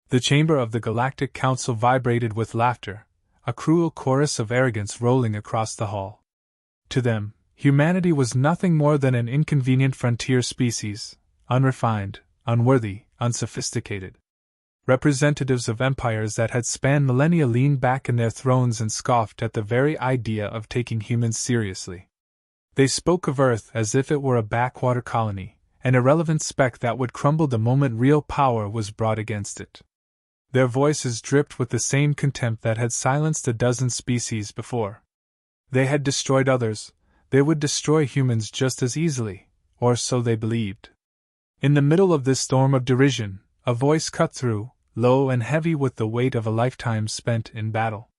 The chamber of the Galactic Council vibrated with laughter, a cruel chorus of arrogance rolling across the hall. To them, humanity was nothing more than an inconvenient frontier species, unrefined, unworthy, unsophisticated. Representatives of empires that had spanned millennia leaned back in their thrones and scoffed at the very idea of taking humans seriously. They spoke of Earth as if it were a backwater colony, an irrelevant speck that would crumble the moment real power was brought against it. Their voices dripped with the same contempt that had silenced a dozen species before. They had destroyed others, they would destroy humans just as easily, or so they believed. In the middle of this storm of derision, a voice cut through, low and heavy with the weight of a lifetime spent in battle.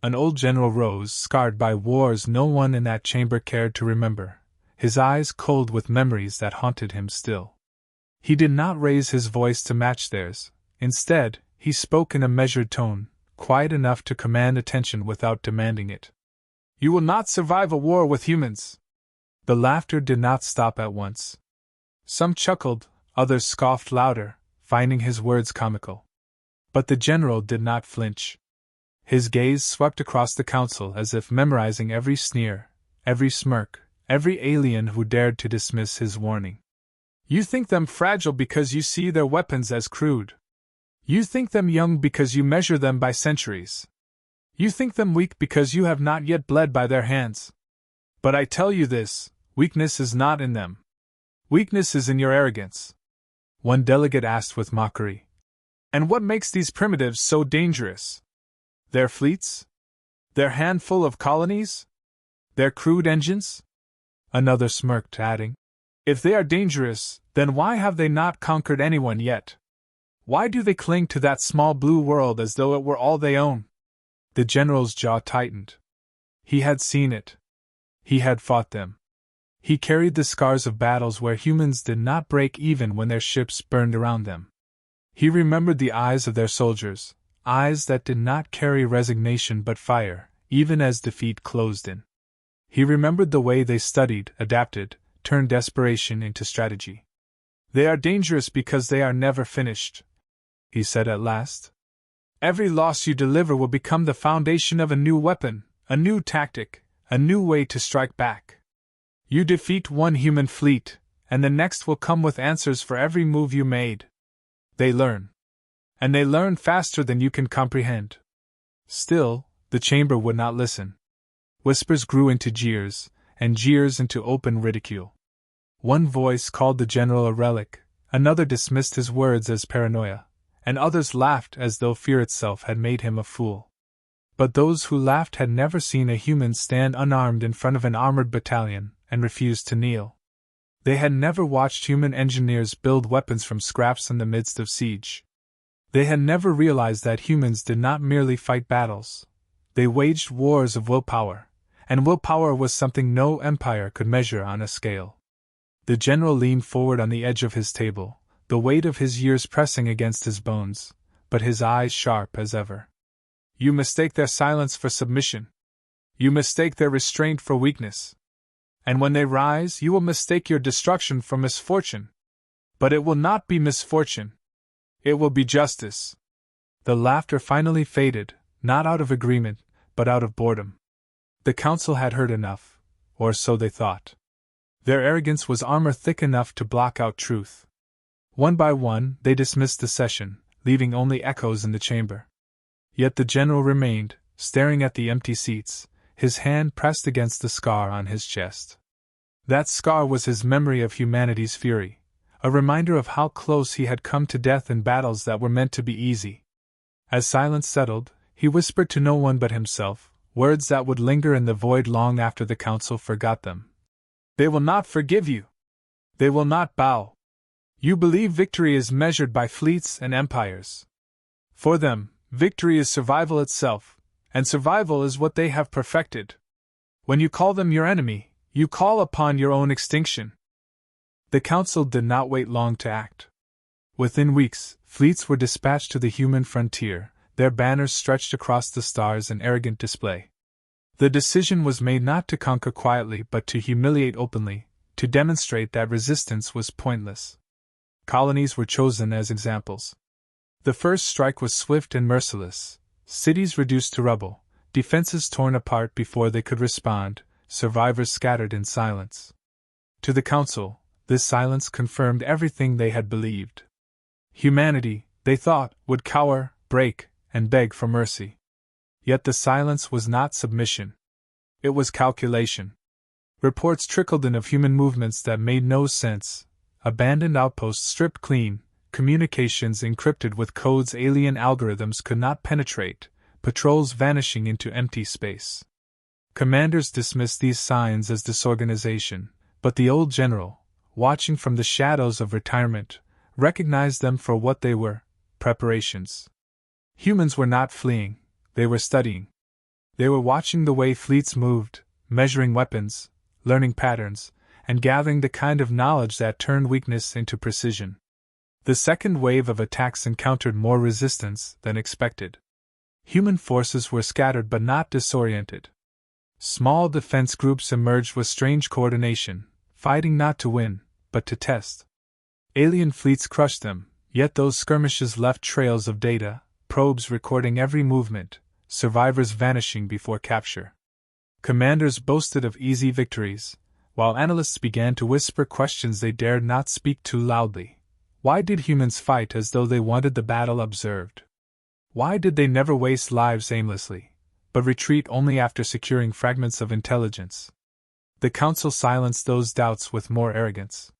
An old general rose, scarred by wars no one in that chamber cared to remember, his eyes cold with memories that haunted him still. He did not raise his voice to match theirs. Instead, he spoke in a measured tone, quiet enough to command attention without demanding it. "You will not survive a war with humans." The laughter did not stop at once. Some chuckled, others scoffed louder, finding his words comical. But the general did not flinch. His gaze swept across the council as if memorizing every sneer, every smirk, every alien who dared to dismiss his warning. "You think them fragile because you see their weapons as crude. You think them young because you measure them by centuries. You think them weak because you have not yet bled by their hands. But I tell you this, weakness is not in them. Weakness is in your arrogance." One delegate asked with mockery. "And what makes these primitives so dangerous? Their fleets? Their handful of colonies? Their crude engines?" Another smirked, adding, "If they are dangerous, then why have they not conquered anyone yet? Why do they cling to that small blue world as though it were all they own?" The general's jaw tightened. He had seen it. He had fought them. He carried the scars of battles where humans did not break even when their ships burned around them. He remembered the eyes of their soldiers, eyes that did not carry resignation but fire, even as defeat closed in. He remembered the way they studied, adapted, turned desperation into strategy. "They are dangerous because they are never finished," he said at last. "Every loss you deliver will become the foundation of a new weapon, a new tactic, a new way to strike back. You defeat one human fleet, and the next will come with answers for every move you made. They learn. And they learn faster than you can comprehend." Still, the chamber would not listen. Whispers grew into jeers, and jeers into open ridicule. One voice called the general a relic, another dismissed his words as paranoia, and others laughed as though fear itself had made him a fool. But those who laughed had never seen a human stand unarmed in front of an armored battalion and refuse to kneel. They had never watched human engineers build weapons from scraps in the midst of siege. They had never realized that humans did not merely fight battles. They waged wars of willpower, and willpower was something no empire could measure on a scale. The general leaned forward on the edge of his table, the weight of his years pressing against his bones, but his eyes sharp as ever. "You mistake their silence for submission. You mistake their restraint for weakness. And when they rise, you will mistake your destruction for misfortune. But it will not be misfortune. It will be justice." The laughter finally faded, not out of agreement, but out of boredom. The council had heard enough, or so they thought. Their arrogance was armor thick enough to block out truth. One by one, they dismissed the session, leaving only echoes in the chamber. Yet the general remained, staring at the empty seats, his hand pressed against the scar on his chest. That scar was his memory of humanity's fury, a reminder of how close he had come to death in battles that were meant to be easy. As silence settled, he whispered to no one but himself, words that would linger in the void long after the council forgot them. "They will not forgive you. They will not bow. You believe victory is measured by fleets and empires. For them, victory is survival itself, and survival is what they have perfected. When you call them your enemy, you call upon your own extinction." The council did not wait long to act. Within weeks, fleets were dispatched to the human frontier, their banners stretched across the stars in arrogant display. The decision was made not to conquer quietly but to humiliate openly, to demonstrate that resistance was pointless. Colonies were chosen as examples. The first strike was swift and merciless. Cities reduced to rubble, defenses torn apart before they could respond, survivors scattered in silence. To the Council, this silence confirmed everything they had believed. Humanity, they thought, would cower, break, and beg for mercy. Yet the silence was not submission. It was calculation. Reports trickled in of human movements that made no sense, abandoned outposts stripped clean, communications encrypted with codes alien algorithms could not penetrate, patrols vanishing into empty space. Commanders dismissed these signs as disorganization, but the old general, watching from the shadows of retirement, recognized them for what they were: preparations. Humans were not fleeing, they were studying. They were watching the way fleets moved, measuring weapons, learning patterns, and gathering the kind of knowledge that turned weakness into precision. The second wave of attacks encountered more resistance than expected. Human forces were scattered but not disoriented. Small defense groups emerged with strange coordination, fighting not to win, but to test. Alien fleets crushed them, yet those skirmishes left trails of data, probes recording every movement, survivors vanishing before capture. Commanders boasted of easy victories, while analysts began to whisper questions they dared not speak too loudly. Why did humans fight as though they wanted the battle observed? Why did they never waste lives aimlessly, but retreat only after securing fragments of intelligence? The Council silenced those doubts with more arrogance.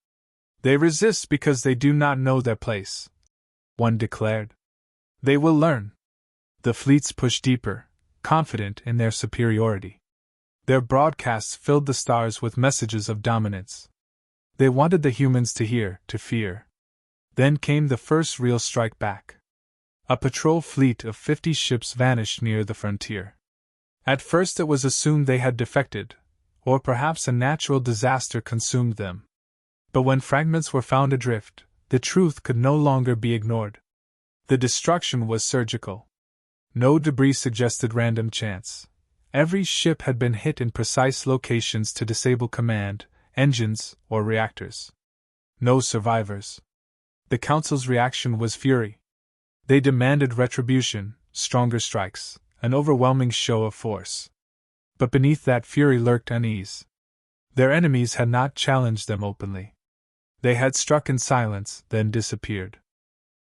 They resist because they do not know their place, one declared. They will learn. The fleets pushed deeper, confident in their superiority. Their broadcasts filled the stars with messages of dominance. They wanted the humans to hear, to fear. Then came the first real strike back. A patrol fleet of 50 ships vanished near the frontier. At first it was assumed they had defected, or perhaps a natural disaster consumed them. But when fragments were found adrift, the truth could no longer be ignored. The destruction was surgical. No debris suggested random chance. Every ship had been hit in precise locations to disable command, engines, or reactors. No survivors. The Council's reaction was fury. They demanded retribution, stronger strikes, an overwhelming show of force. But beneath that fury lurked unease. Their enemies had not challenged them openly. They had struck in silence, then disappeared.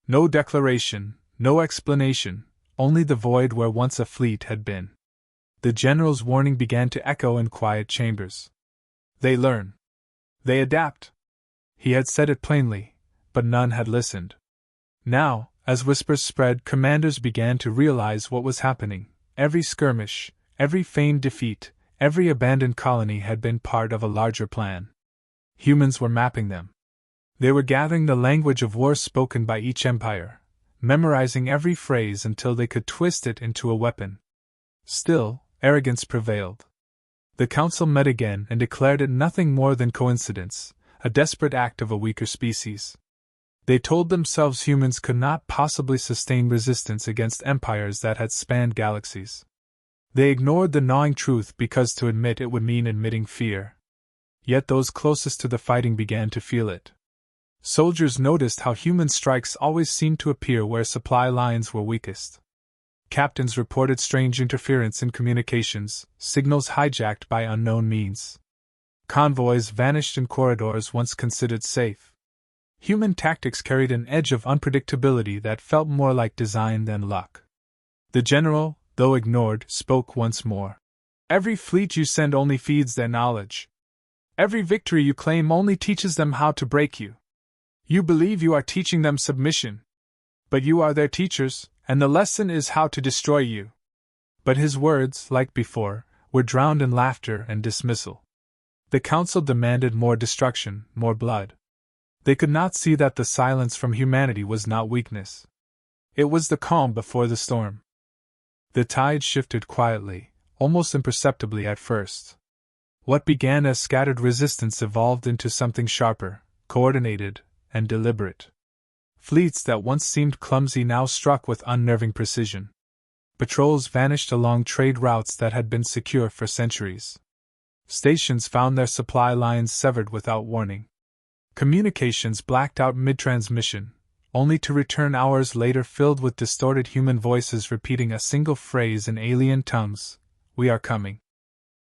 No declaration, no explanation, only the void where once a fleet had been. The general's warning began to echo in quiet chambers. They learn. They adapt. He had said it plainly, but none had listened. Now, as whispers spread, commanders began to realize what was happening. Every skirmish, every feigned defeat, every abandoned colony had been part of a larger plan. Humans were mapping them. They were gathering the language of war spoken by each empire, memorizing every phrase until they could twist it into a weapon. Still, arrogance prevailed. The Council met again and declared it nothing more than coincidence, a desperate act of a weaker species. They told themselves humans could not possibly sustain resistance against empires that had spanned galaxies. They ignored the gnawing truth because to admit it would mean admitting fear. Yet those closest to the fighting began to feel it. Soldiers noticed how human strikes always seemed to appear where supply lines were weakest. Captains reported strange interference in communications, signals hijacked by unknown means. Convoys vanished in corridors once considered safe. Human tactics carried an edge of unpredictability that felt more like design than luck. The general, though ignored, spoke once more. Every fleet you send only feeds their knowledge. Every victory you claim only teaches them how to break you. You believe you are teaching them submission. But you are their teachers, and the lesson is how to destroy you. But his words, like before, were drowned in laughter and dismissal. The Council demanded more destruction, more blood. They could not see that the silence from humanity was not weakness. It was the calm before the storm. The tide shifted quietly, almost imperceptibly at first. What began as scattered resistance evolved into something sharper, coordinated, and deliberate. Fleets that once seemed clumsy now struck with unnerving precision. Patrols vanished along trade routes that had been secure for centuries. Stations found their supply lines severed without warning. Communications blacked out mid-transmission, only to return hours later filled with distorted human voices repeating a single phrase in alien tongues: "We are coming."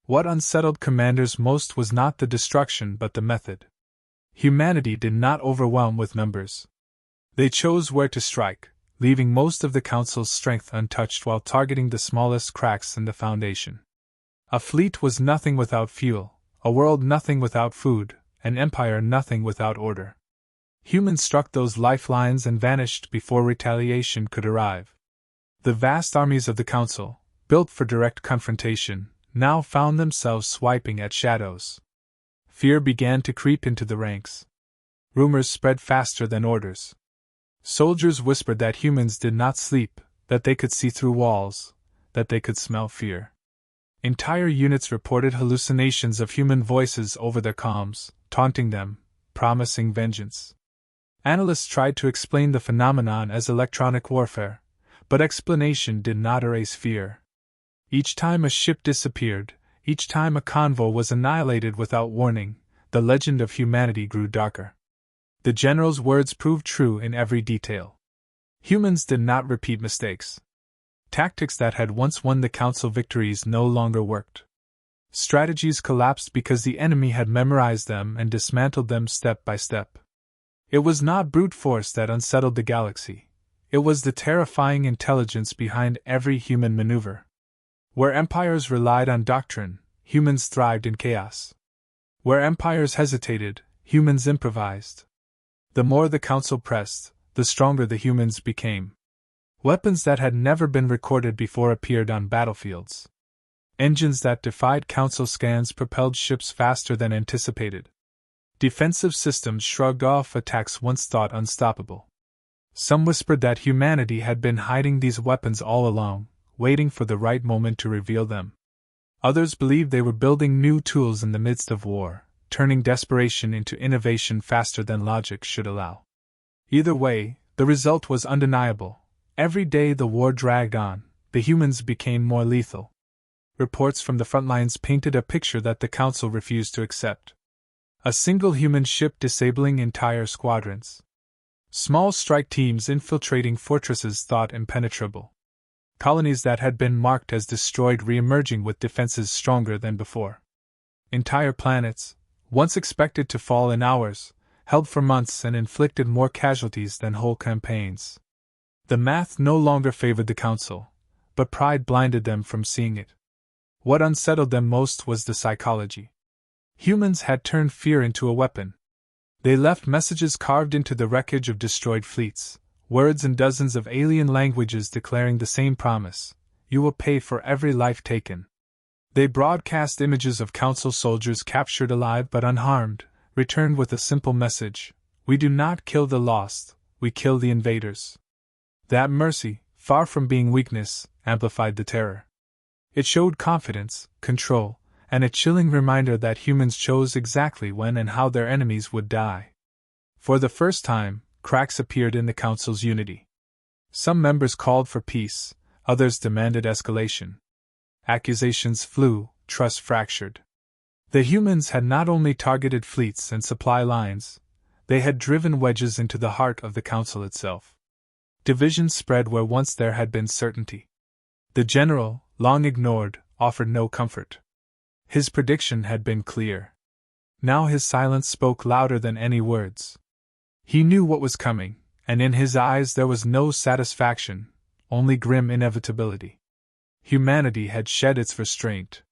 What unsettled commanders most was not the destruction but the method. Humanity did not overwhelm with numbers. They chose where to strike, leaving most of the Council's strength untouched while targeting the smallest cracks in the foundation. A fleet was nothing without fuel, a world nothing without food, an empire nothing without order. Humans struck those lifelines and vanished before retaliation could arrive. The vast armies of the Council, built for direct confrontation, now found themselves swiping at shadows. Fear began to creep into the ranks. Rumors spread faster than orders. Soldiers whispered that humans did not sleep, that they could see through walls, that they could smell fear. Entire units reported hallucinations of human voices over their comms, taunting them, promising vengeance. Analysts tried to explain the phenomenon as electronic warfare, but explanation did not erase fear. Each time a ship disappeared, each time a convoy was annihilated without warning, the legend of humanity grew darker. The general's words proved true in every detail. Humans did not repeat mistakes. Tactics that had once won the Council victories no longer worked. Strategies collapsed because the enemy had memorized them and dismantled them step by step. It was not brute force that unsettled the galaxy. It was the terrifying intelligence behind every human maneuver. Where empires relied on doctrine, humans thrived in chaos. Where empires hesitated, humans improvised. The more the Council pressed, the stronger the humans became. Weapons that had never been recorded before appeared on battlefields. Engines that defied Council scans propelled ships faster than anticipated. Defensive systems shrugged off attacks once thought unstoppable. Some whispered that humanity had been hiding these weapons all along, waiting for the right moment to reveal them. Others believed they were building new tools in the midst of war, turning desperation into innovation faster than logic should allow. Either way, the result was undeniable. Every day the war dragged on, the humans became more lethal. Reports from the front lines painted a picture that the Council refused to accept. A single human ship disabling entire squadrons. Small strike teams infiltrating fortresses thought impenetrable. Colonies that had been marked as destroyed re-emerging with defenses stronger than before. Entire planets, once expected to fall in hours, held for months and inflicted more casualties than whole campaigns. The math no longer favored the Council, but pride blinded them from seeing it. What unsettled them most was the psychology. Humans had turned fear into a weapon. They left messages carved into the wreckage of destroyed fleets, words in dozens of alien languages declaring the same promise: you will pay for every life taken. They broadcast images of Council soldiers captured alive but unharmed, returned with a simple message: we do not kill the lost, we kill the invaders. That mercy, far from being weakness, amplified the terror. It showed confidence, control, and a chilling reminder that humans chose exactly when and how their enemies would die. For the first time, cracks appeared in the Council's unity. Some members called for peace, others demanded escalation. Accusations flew, trust fractured. The humans had not only targeted fleets and supply lines, they had driven wedges into the heart of the Council itself. Divisions spread where once there had been certainty. The general, long ignored, offered no comfort. His prediction had been clear. Now his silence spoke louder than any words. He knew what was coming, and in his eyes there was no satisfaction, only grim inevitability. Humanity had shed its restraint.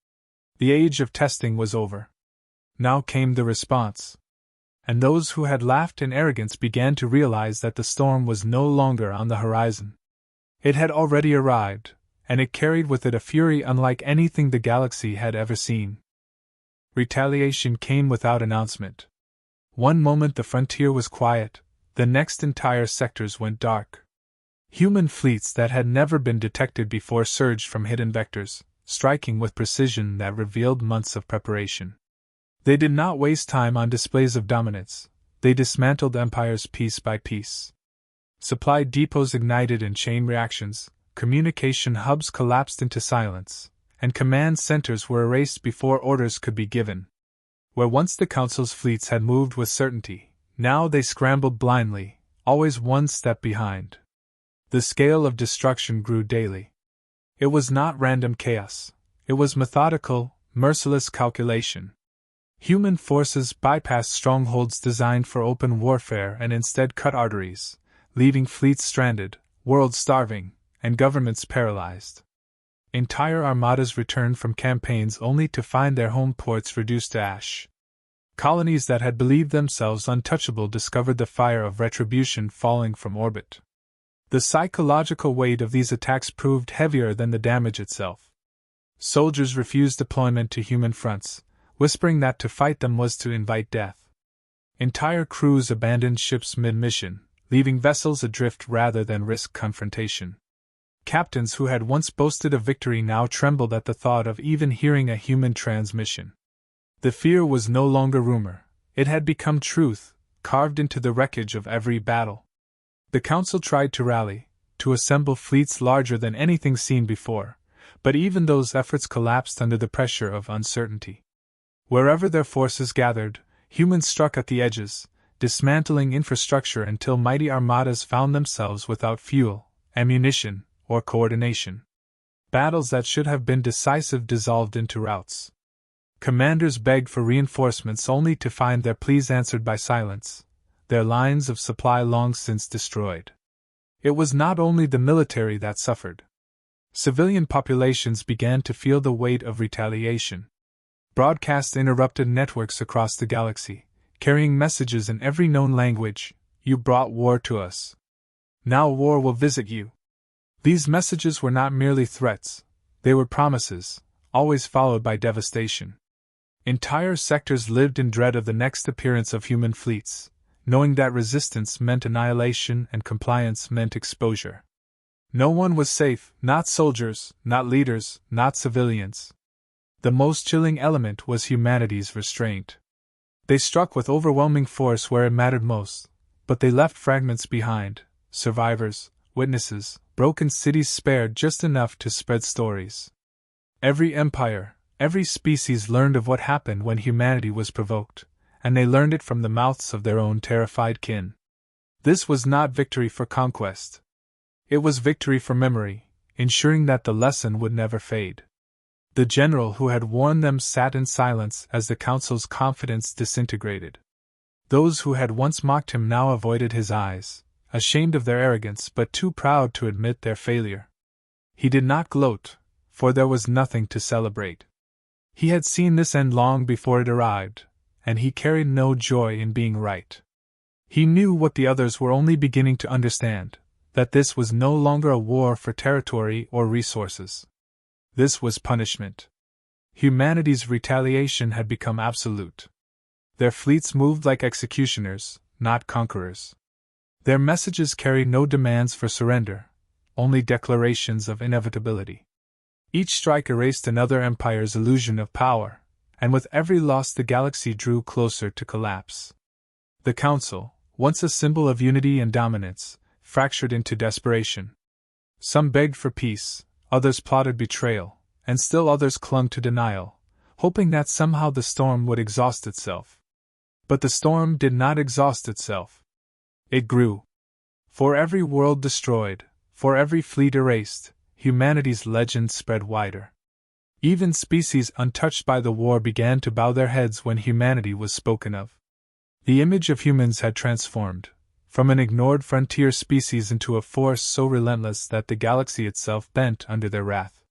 The age of testing was over. Now came the response. And those who had laughed in arrogance began to realize that the storm was no longer on the horizon. It had already arrived, and it carried with it a fury unlike anything the galaxy had ever seen. Retaliation came without announcement. One moment the frontier was quiet, the next entire sectors went dark. Human fleets that had never been detected before surged from hidden vectors, striking with precision that revealed months of preparation. They did not waste time on displays of dominance, they dismantled empires piece by piece. Supply depots ignited in chain reactions, communication hubs collapsed into silence, and command centers were erased before orders could be given. Where once the Council's fleets had moved with certainty, now they scrambled blindly, always one step behind. The scale of destruction grew daily. It was not random chaos. It was methodical, merciless calculation. Human forces bypassed strongholds designed for open warfare and instead cut arteries, leaving fleets stranded, worlds starving, and governments paralyzed. Entire armadas returned from campaigns only to find their home ports reduced to ash. Colonies that had believed themselves untouchable discovered the fire of retribution falling from orbit. The psychological weight of these attacks proved heavier than the damage itself. Soldiers refused deployment to human fronts, whispering that to fight them was to invite death. Entire crews abandoned ships mid-mission, leaving vessels adrift rather than risk confrontation. Captains who had once boasted of victory now trembled at the thought of even hearing a human transmission. The fear was no longer rumor, it had become truth, carved into the wreckage of every battle. The council tried to rally, to assemble fleets larger than anything seen before, but even those efforts collapsed under the pressure of uncertainty. Wherever their forces gathered, humans struck at the edges, dismantling infrastructure until mighty armadas found themselves without fuel, ammunition, or coordination. Battles that should have been decisive dissolved into routs. Commanders begged for reinforcements only to find their pleas answered by silence, their lines of supply long since destroyed. It was not only the military that suffered. Civilian populations began to feel the weight of retaliation. Broadcast interrupted networks across the galaxy, carrying messages in every known language. You brought war to us. Now war will visit you. These messages were not merely threats, they were promises, always followed by devastation. Entire sectors lived in dread of the next appearance of human fleets, knowing that resistance meant annihilation and compliance meant exposure. No one was safe, not soldiers, not leaders, not civilians. The most chilling element was humanity's restraint. They struck with overwhelming force where it mattered most, but they left fragments behind, survivors, witnesses, broken cities spared just enough to spread stories. Every empire, every species learned of what happened when humanity was provoked, and they learned it from the mouths of their own terrified kin. This was not victory for conquest. It was victory for memory, ensuring that the lesson would never fade. The general who had warned them sat in silence as the council's confidence disintegrated. Those who had once mocked him now avoided his eyes, ashamed of their arrogance but too proud to admit their failure. He did not gloat, for there was nothing to celebrate. He had seen this end long before it arrived, and he carried no joy in being right. He knew what the others were only beginning to understand, that this was no longer a war for territory or resources. This was punishment. Humanity's retaliation had become absolute. Their fleets moved like executioners, not conquerors. Their messages carried no demands for surrender, only declarations of inevitability. Each strike erased another empire's illusion of power, and with every loss the galaxy drew closer to collapse. The Council, once a symbol of unity and dominance, fractured into desperation. Some begged for peace, others plotted betrayal, and still others clung to denial, hoping that somehow the storm would exhaust itself. But the storm did not exhaust itself. It grew. For every world destroyed, for every fleet erased, humanity's legend spread wider. Even species untouched by the war began to bow their heads when humanity was spoken of. The image of humans had transformed, from an ignored frontier species into a force so relentless that the galaxy itself bent under their wrath.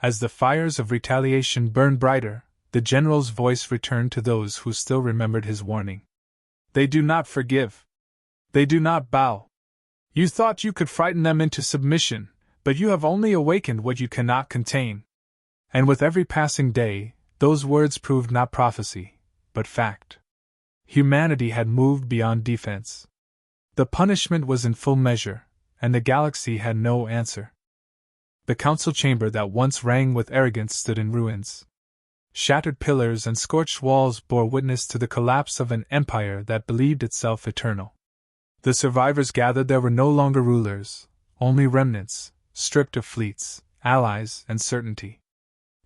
As the fires of retaliation burned brighter, the general's voice returned to those who still remembered his warning. They do not forgive. They do not bow. You thought you could frighten them into submission, but you have only awakened what you cannot contain. And with every passing day, those words proved not prophecy, but fact. Humanity had moved beyond defense. The punishment was in full measure, and the galaxy had no answer. The council chamber that once rang with arrogance stood in ruins. Shattered pillars and scorched walls bore witness to the collapse of an empire that believed itself eternal. The survivors gathered. There were no longer rulers, only remnants, stripped of fleets, allies, and certainty.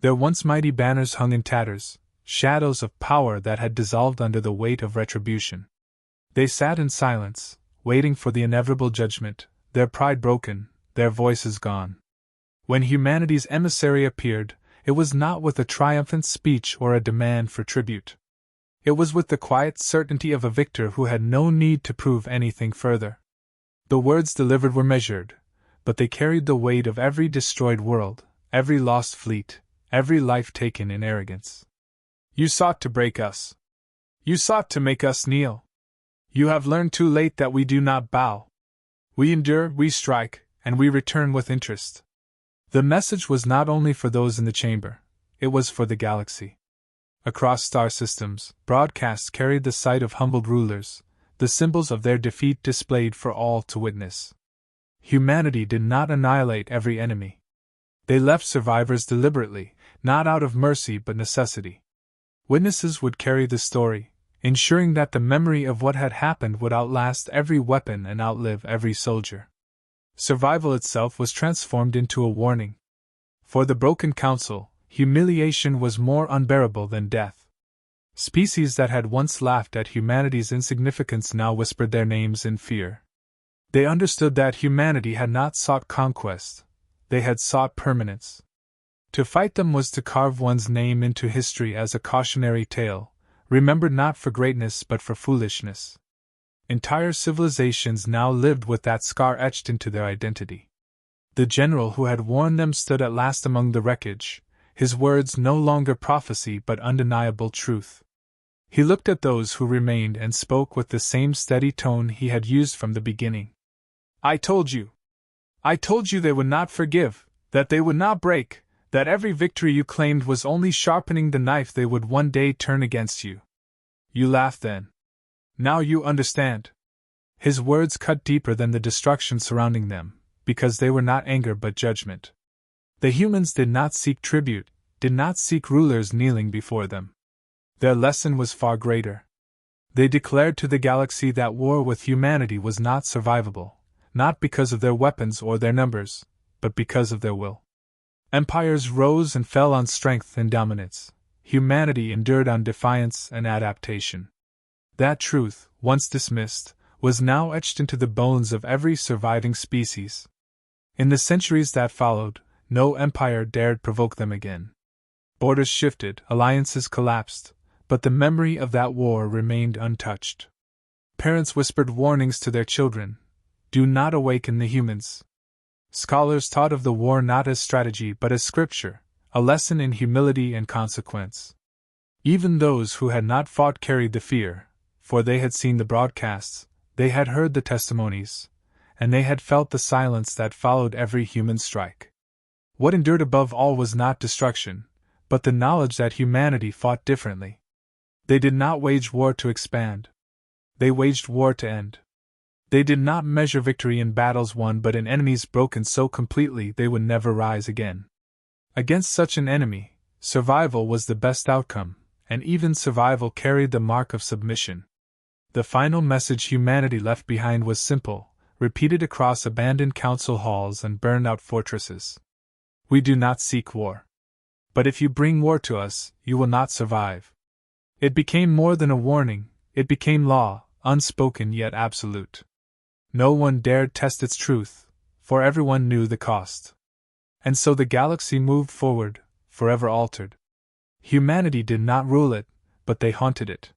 Their once mighty banners hung in tatters, shadows of power that had dissolved under the weight of retribution. They sat in silence, waiting for the inevitable judgment, their pride broken, their voices gone. When humanity's emissary appeared, it was not with a triumphant speech or a demand for tribute. It was with the quiet certainty of a victor who had no need to prove anything further. The words delivered were measured, but they carried the weight of every destroyed world, every lost fleet, every life taken in arrogance. You sought to break us. You sought to make us kneel. You have learned too late that we do not bow. We endure, we strike, and we return with interest. The message was not only for those in the chamber, it was for the galaxy. Across star systems, broadcasts carried the sight of humbled rulers, the symbols of their defeat displayed for all to witness. Humanity did not annihilate every enemy. They left survivors deliberately, not out of mercy but necessity. Witnesses would carry the story, ensuring that the memory of what had happened would outlast every weapon and outlive every soldier. Survival itself was transformed into a warning. For the broken council, humiliation was more unbearable than death. Species that had once laughed at humanity's insignificance now whispered their names in fear. They understood that humanity had not sought conquest, they had sought permanence. To fight them was to carve one's name into history as a cautionary tale, remembered not for greatness but for foolishness. Entire civilizations now lived with that scar etched into their identity. The general who had warned them stood at last among the wreckage, his words no longer prophecy but undeniable truth. He looked at those who remained and spoke with the same steady tone he had used from the beginning. I told you they would not forgive, that they would not break, that every victory you claimed was only sharpening the knife they would one day turn against you. You laughed then. Now you understand. His words cut deeper than the destruction surrounding them, because they were not anger but judgment. The humans did not seek tribute, did not seek rulers kneeling before them. Their lesson was far greater. They declared to the galaxy that war with humanity was not survivable, not because of their weapons or their numbers, but because of their will. Empires rose and fell on strength and dominance. Humanity endured on defiance and adaptation. That truth, once dismissed, was now etched into the bones of every surviving species. In the centuries that followed, no empire dared provoke them again. Borders shifted, alliances collapsed, but the memory of that war remained untouched. Parents whispered warnings to their children, "Do not awaken the humans." Scholars taught of the war not as strategy but as scripture, a lesson in humility and consequence. Even those who had not fought carried the fear, for they had seen the broadcasts, they had heard the testimonies, and they had felt the silence that followed every human strike. What endured above all was not destruction, but the knowledge that humanity fought differently. They did not wage war to expand. They waged war to end. They did not measure victory in battles won but in enemies broken so completely they would never rise again. Against such an enemy, survival was the best outcome, and even survival carried the mark of submission. The final message humanity left behind was simple, repeated across abandoned council halls and burned out fortresses. We do not seek war. But if you bring war to us, you will not survive. It became more than a warning, it became law, unspoken yet absolute. No one dared test its truth, for everyone knew the cost. And so the galaxy moved forward, forever altered. Humanity did not rule it, but they haunted it.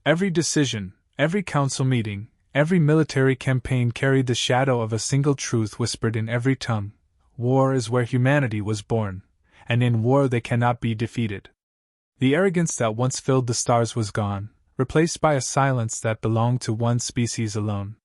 Every decision, every council meeting, every military campaign carried the shadow of a single truth whispered in every tongue: war is where humanity was born, and in war they cannot be defeated. The arrogance that once filled the stars was gone, replaced by a silence that belonged to one species alone.